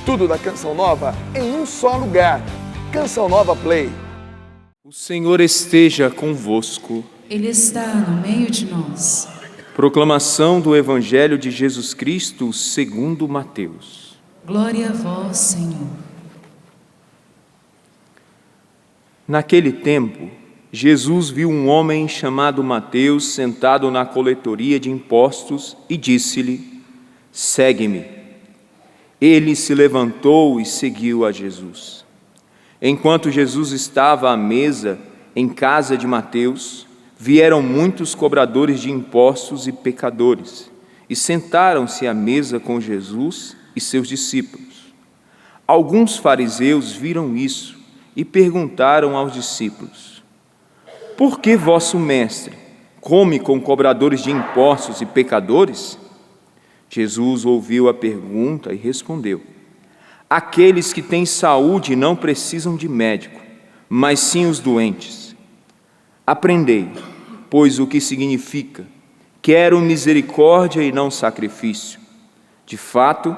Tudo da Canção Nova em um só lugar. Canção Nova Play. O Senhor esteja convosco. Ele está no meio de nós. Proclamação do Evangelho de Jesus Cristo segundo Mateus. Glória a vós, Senhor. Naquele tempo, Jesus viu um homem chamado Mateus sentado na coletoria de impostos e disse-lhe: segue-me. Ele se levantou e seguiu a Jesus. Enquanto Jesus estava à mesa em casa de Mateus, vieram muitos cobradores de impostos e pecadores e sentaram-se à mesa com Jesus e seus discípulos. Alguns fariseus viram isso e perguntaram aos discípulos: por que vosso mestre come com cobradores de impostos e pecadores? Jesus ouviu a pergunta e respondeu: aqueles que têm saúde não precisam de médico, mas sim os doentes. Aprendei, pois, o que significa: quero misericórdia e não sacrifício. De fato,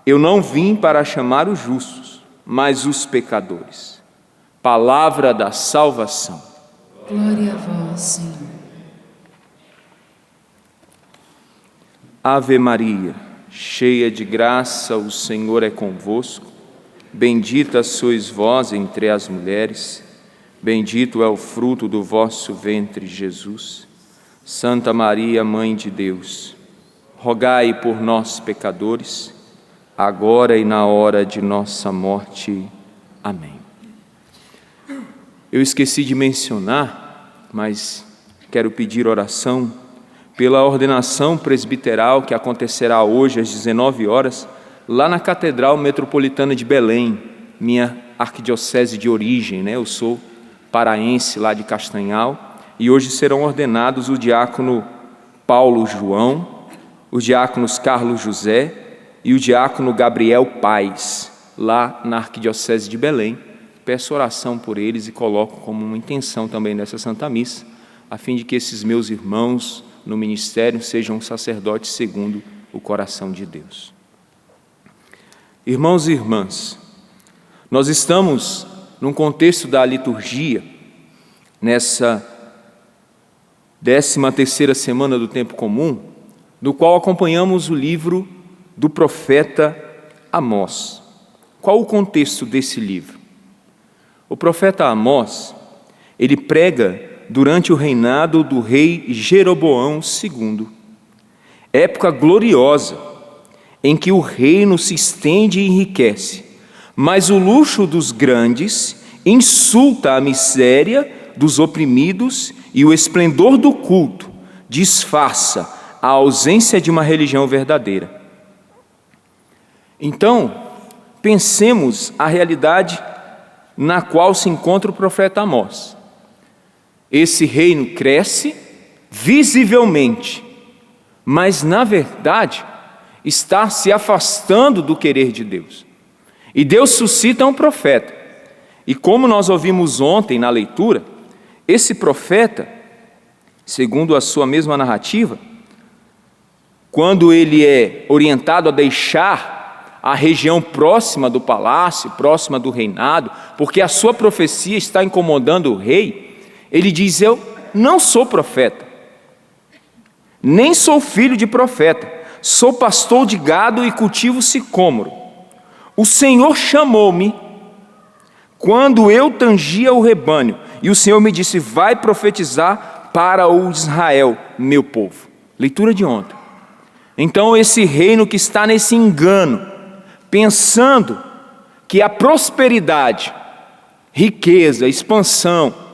eu não vim para chamar os justos, mas os pecadores. Palavra da salvação. Glória a vós, Senhor. Ave Maria, cheia de graça, o Senhor é convosco. Bendita sois vós entre as mulheres, bendito é o fruto do vosso ventre, Jesus. Santa Maria, Mãe de Deus, rogai por nós, pecadores, agora e na hora de nossa morte. Amém. Eu esqueci de mencionar, mas quero pedir oração pela ordenação presbiteral que acontecerá hoje às 19 horas, lá na Catedral Metropolitana de Belém, minha arquidiocese de origem, Eu sou paraense lá de Castanhal, e hoje serão ordenados o diácono Paulo João, os diáconos Carlos José e o diácono Gabriel Paes, lá na arquidiocese de Belém. Peço oração por eles e coloco como uma intenção também nessa Santa Missa, a fim de que esses meus irmãos no ministério sejam sacerdotes segundo o coração de Deus. Irmãos e irmãs, nós estamos num contexto da liturgia, nessa 13ª semana do tempo comum, no qual acompanhamos o livro do profeta Amós. Qual o contexto desse livro? O profeta Amós, ele prega durante o reinado do rei Jeroboão II, época gloriosa em que o reino se estende e enriquece, mas o luxo dos grandes insulta a miséria dos oprimidos e o esplendor do culto disfarça a ausência de uma religião verdadeira. Então, pensemos a realidade na qual se encontra o profeta Amós. Esse reino cresce visivelmente, mas na verdade está se afastando do querer de Deus. E Deus suscita um profeta. E como nós ouvimos ontem na leitura, esse profeta, segundo a sua mesma narrativa, quando ele é orientado a deixar a região próxima do palácio, próxima do reinado, porque a sua profecia está incomodando o rei, ele diz: eu não sou profeta, nem sou filho de profeta, sou pastor de gado e cultivo sicômoro. O Senhor chamou-me quando eu tangia o rebanho, e o Senhor me disse: vai profetizar para o Israel, meu povo. Leitura de ontem. Então esse reino que está nesse engano, pensando que a prosperidade, riqueza, expansão,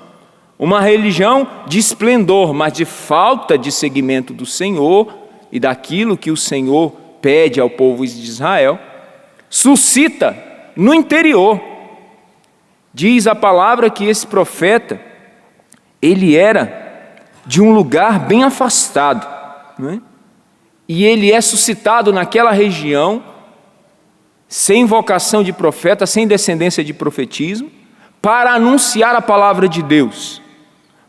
uma religião de esplendor, mas de falta de seguimento do Senhor e daquilo que o Senhor pede ao povo de Israel, suscita no interior. Diz a palavra que esse profeta, ele era de um lugar bem afastado, não é? E ele é suscitado naquela região, sem vocação de profeta, sem descendência de profetismo, para anunciar a palavra de Deus,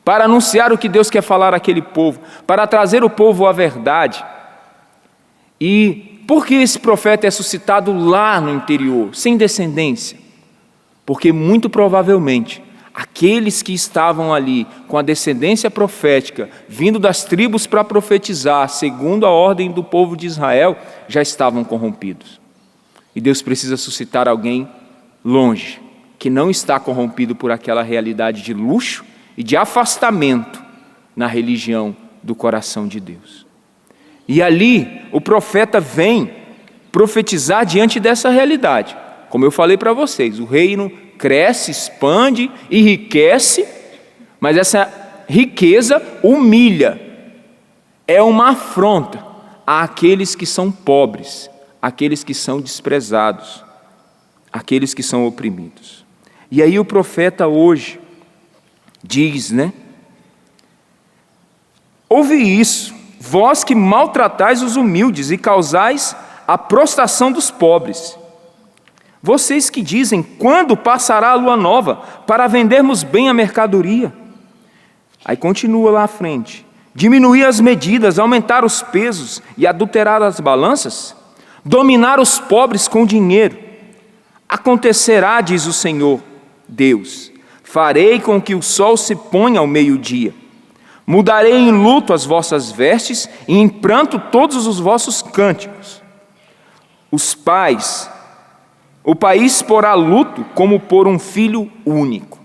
para anunciar o que Deus quer falar àquele povo, para trazer o povo à verdade. E por que esse profeta é suscitado lá no interior, sem descendência? Porque muito provavelmente aqueles que estavam ali com a descendência profética, vindo das tribos para profetizar, segundo a ordem do povo de Israel, já estavam corrompidos. E Deus precisa suscitar alguém longe, que não está corrompido por aquela realidade de luxo e de afastamento na religião do coração de Deus. E ali o profeta vem profetizar diante dessa realidade. Como eu falei para vocês, o reino cresce, expande, enriquece, mas essa riqueza humilha, é uma afronta àqueles que são pobres, àqueles que são desprezados, àqueles que são oprimidos. E aí o profeta hoje diz, ouve isso, vós que maltratais os humildes e causais a prostração dos pobres. Vocês que dizem, quando passará a lua nova, para vendermos bem a mercadoria? Aí continua lá à frente. Diminuir as medidas, aumentar os pesos e adulterar as balanças? Dominar os pobres com dinheiro? Acontecerá, diz o Senhor Deus, farei com que o sol se ponha ao meio-dia. Mudarei em luto as vossas vestes e em pranto todos os vossos cânticos. O país porá luto como por um filho único.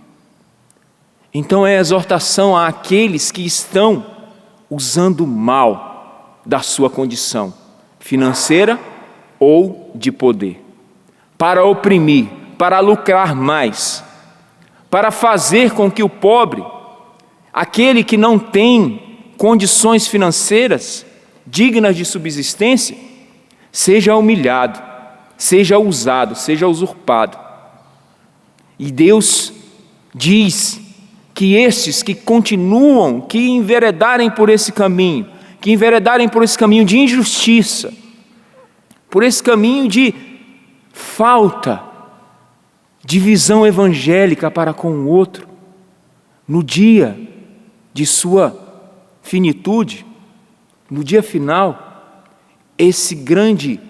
Então é a exortação àqueles que estão usando mal da sua condição financeira ou de poder, para oprimir, para lucrar mais, para fazer com que o pobre, aquele que não tem condições financeiras dignas de subsistência, seja humilhado, seja usado, seja usurpado. E Deus diz que estes que continuam, que enveredarem por esse caminho, que enveredarem por esse caminho de injustiça, por esse caminho de falta de visão evangélica para com o outro, no dia de sua finitude, no dia final, esse grande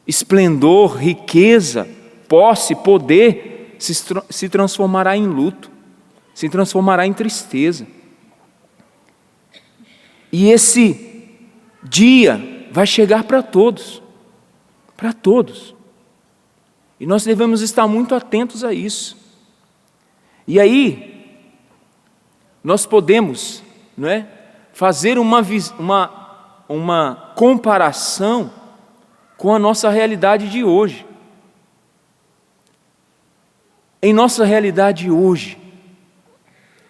esplendor, riqueza, posse, poder se transformará em luto, se transformará em tristeza. E esse dia vai chegar para todos, para todos. E nós devemos estar muito atentos a isso. E aí, nós podemos, fazer uma comparação com a nossa realidade de hoje. Em nossa realidade hoje,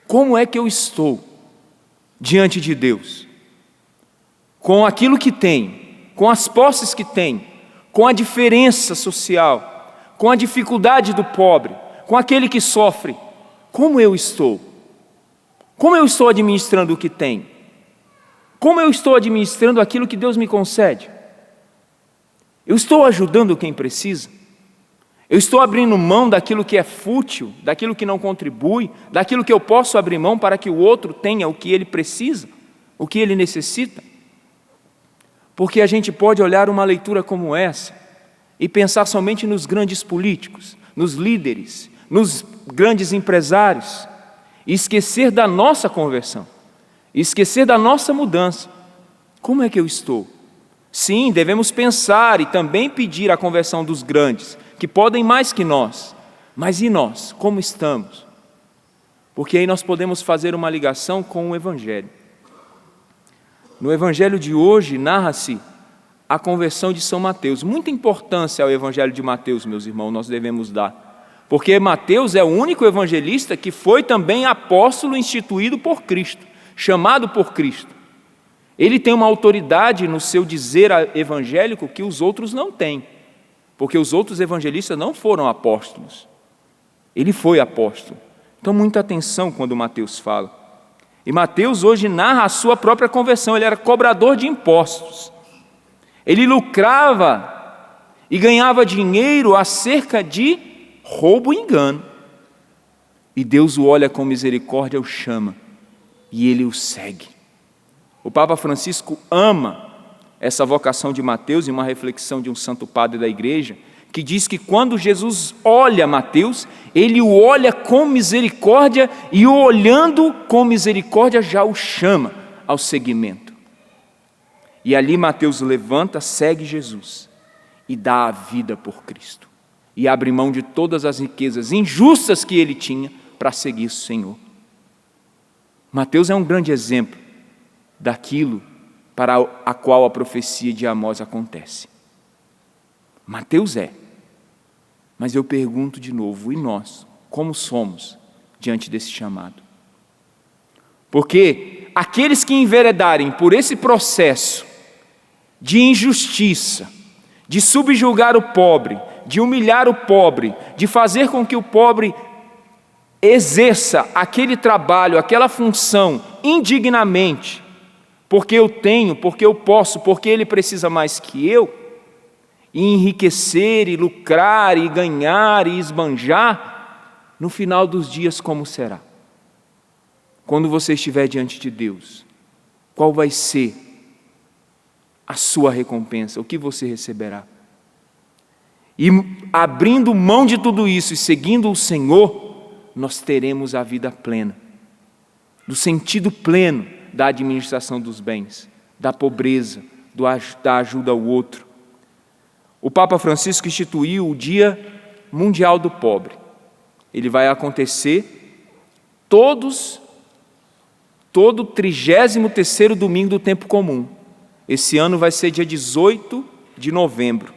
como é que eu estou diante de Deus? Com aquilo que tem, com as posses que tem, com a diferença social, com a dificuldade do pobre, com aquele que sofre. Como eu estou? Como eu estou administrando o que tem? Como eu estou administrando aquilo que Deus me concede? Eu estou ajudando quem precisa? Eu estou abrindo mão daquilo que é fútil, daquilo que não contribui, daquilo que eu posso abrir mão para que o outro tenha o que ele precisa, o que ele necessita? Porque a gente pode olhar uma leitura como essa e pensar somente nos grandes políticos, nos líderes, nos grandes empresários, e esquecer da nossa conversão, e esquecer da nossa mudança. Como é que eu estou? Sim, devemos pensar e também pedir a conversão dos grandes, que podem mais que nós. Mas e nós? Como estamos? Porque aí nós podemos fazer uma ligação com o Evangelho. No Evangelho de hoje, narra-se a conversão de São Mateus. Muita importância ao Evangelho de Mateus, meus irmãos, nós devemos dar. Porque Mateus é o único evangelista que foi também apóstolo instituído por Cristo, chamado por Cristo. Ele tem uma autoridade no seu dizer evangélico que os outros não têm, porque os outros evangelistas não foram apóstolos. Ele foi apóstolo. Então, muita atenção quando Mateus fala. E Mateus hoje narra a sua própria conversão. Ele era cobrador de impostos. Ele lucrava e ganhava dinheiro acerca de roubo e engano. E Deus o olha com misericórdia, o chama, e ele o segue. O Papa Francisco ama essa vocação de Mateus em uma reflexão de um santo padre da igreja, que diz que quando Jesus olha Mateus, ele o olha com misericórdia e o olhando com misericórdia já o chama ao seguimento. E ali Mateus levanta, segue Jesus e dá a vida por Cristo. E abre mão de todas as riquezas injustas que ele tinha para seguir o Senhor. Mateus é um grande exemplo daquilo para a qual a profecia de Amós acontece. Mateus é. Mas eu pergunto de novo, e nós, como somos diante desse chamado? Porque aqueles que enveredarem por esse processo de injustiça, de subjugar o pobre, de humilhar o pobre, de fazer com que o pobre exerça aquele trabalho, aquela função indignamente, porque eu tenho, porque eu posso, porque ele precisa mais que eu, e enriquecer, e lucrar, e ganhar, e esbanjar, no final dos dias como será? Quando você estiver diante de Deus, qual vai ser a sua recompensa? O que você receberá? E abrindo mão de tudo isso e seguindo o Senhor, nós teremos a vida plena, do sentido pleno da administração dos bens, da pobreza, da ajuda ao outro. O Papa Francisco instituiu o Dia Mundial do Pobre. Ele vai acontecer todo 33º domingo do tempo comum. Esse ano vai ser dia 18 de novembro.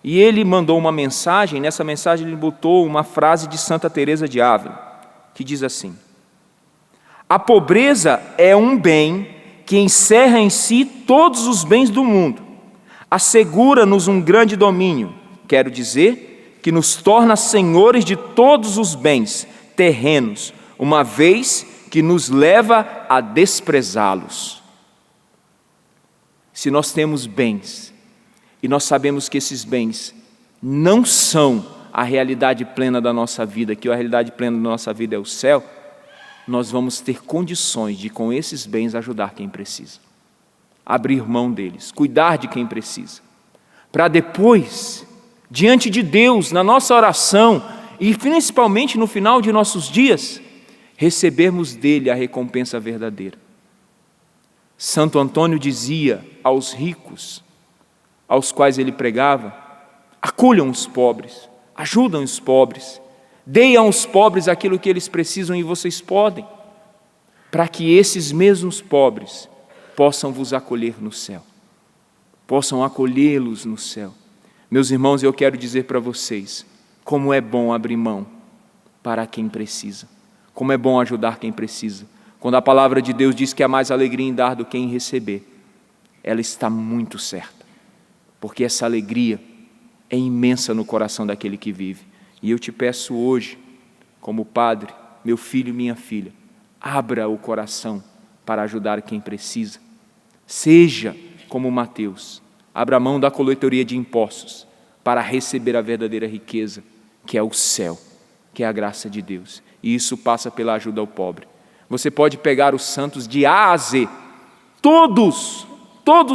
E ele mandou uma mensagem, nessa mensagem ele botou uma frase de Santa Teresa de Ávila, que diz assim: a pobreza é um bem que encerra em si todos os bens do mundo. Assegura-nos um grande domínio, quero dizer, que nos torna senhores de todos os bens terrenos, uma vez que nos leva a desprezá-los. Se nós temos bens, e nós sabemos que esses bens não são a realidade plena da nossa vida, que a realidade plena da nossa vida é o céu, nós vamos ter condições de, com esses bens, ajudar quem precisa. Abrir mão deles, cuidar de quem precisa, para depois, diante de Deus, na nossa oração e principalmente no final de nossos dias, recebermos dele a recompensa verdadeira. Santo Antônio dizia aos ricos, aos quais ele pregava: acolham os pobres, ajudam os pobres, deem aos pobres aquilo que eles precisam e vocês podem, para que esses mesmos pobres possam vos acolher no céu, possam acolhê-los no céu. Meus irmãos, eu quero dizer para vocês, como é bom abrir mão para quem precisa, como é bom ajudar quem precisa. Quando a palavra de Deus diz que há mais alegria em dar do que em receber, ela está muito certa, porque essa alegria é imensa no coração daquele que vive. E eu te peço hoje, como padre, meu filho e minha filha, abra o coração para ajudar quem precisa. Seja como Mateus, abra mão da coletoria de impostos para receber a verdadeira riqueza, que é o céu, que é a graça de Deus. E isso passa pela ajuda ao pobre. Você pode pegar os santos de A a Z, todos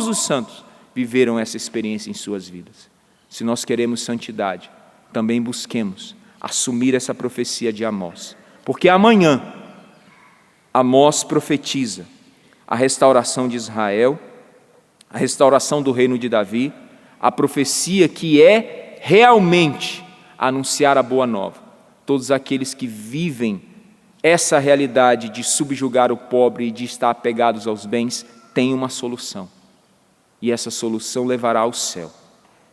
os santos viveram essa experiência em suas vidas. Se nós queremos santidade, também busquemos assumir essa profecia de Amós, porque amanhã Amós profetiza a restauração de Israel, a restauração do reino de Davi, a profecia que é realmente anunciar a boa nova. Todos aqueles que vivem essa realidade de subjugar o pobre e de estar apegados aos bens têm uma solução, e essa solução levará ao céu,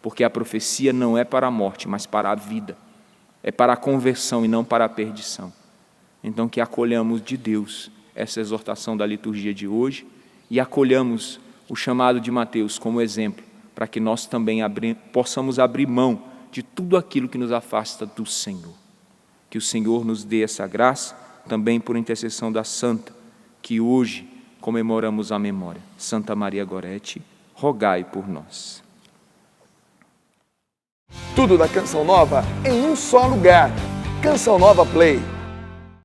porque a profecia não é para a morte, mas para a vida, é para a conversão e não para a perdição. Então que acolhamos de Deus essa exortação da liturgia de hoje e acolhamos o chamado de Mateus como exemplo, para que nós também possamos abrir mão de tudo aquilo que nos afasta do Senhor. Que o Senhor nos dê essa graça, também por intercessão da Santa, que hoje comemoramos a memória. Santa Maria Gorete, rogai por nós. Tudo da Canção Nova em um só lugar. Canção Nova Play.